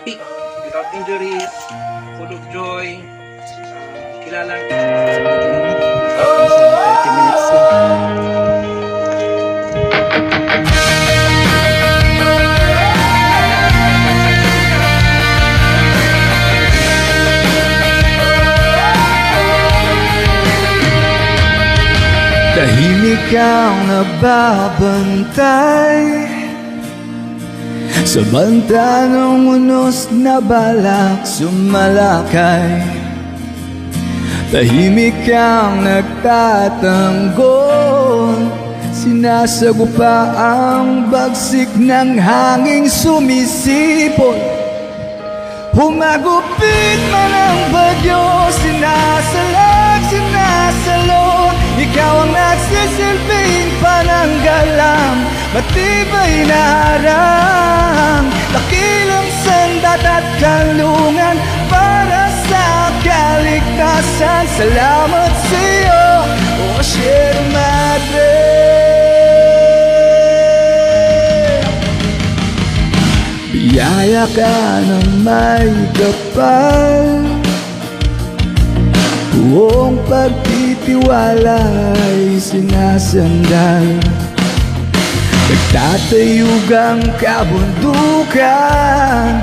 peak, without injuries, full of joy. Kilala. 30 minutes. Tahimik ang nababantay sa banta ng unos na balak sumalakay. Tahimik ang nagtatanggol, sinasagupa ang bagsik ng hanging sumisipol. Humagupit man ang bagyo, sinasalag, sinasalo. Ikaw ang nagsisilbing pananggalang, matibay na harang, dakilang sandat at kanlungan para sa kaligtasan. Salamat sa iyo, O Sierra Madre. Biyaya ka na may kapal, buong pagtitiwala ay sinasandal. Nagtatayugang kabundukan,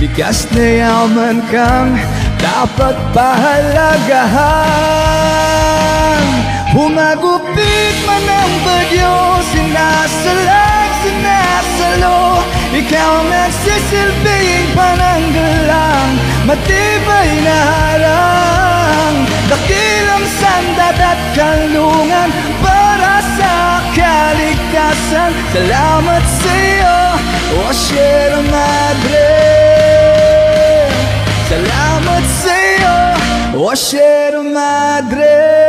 bigas na yaman kang dapat pahalagahan. Humagupit man ang bagyo, sinasalag, sinasalo. Ikaw ang nagsisilbing pananggalang, matibay na harang, dakilang sandat at kanlungan para sa kaligtasan. Salamat sa iyo, O Sierra Madre. Salamat sa iyo, O Sierra Madre.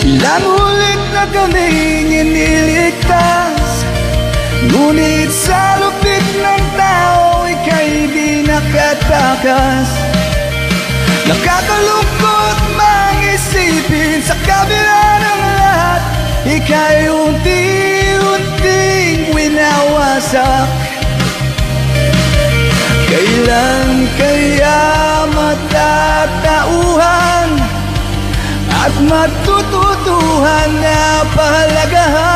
Ilang ulit na kaming iniligtas, ngunit sa lupit ng tao ika'y di nakatakas. Nakakalungkot mang isipin, sa kabila ng lahat ika'y unti-unting winawasak. Kailan kaya matatauhan at matututuhan na pahalagahan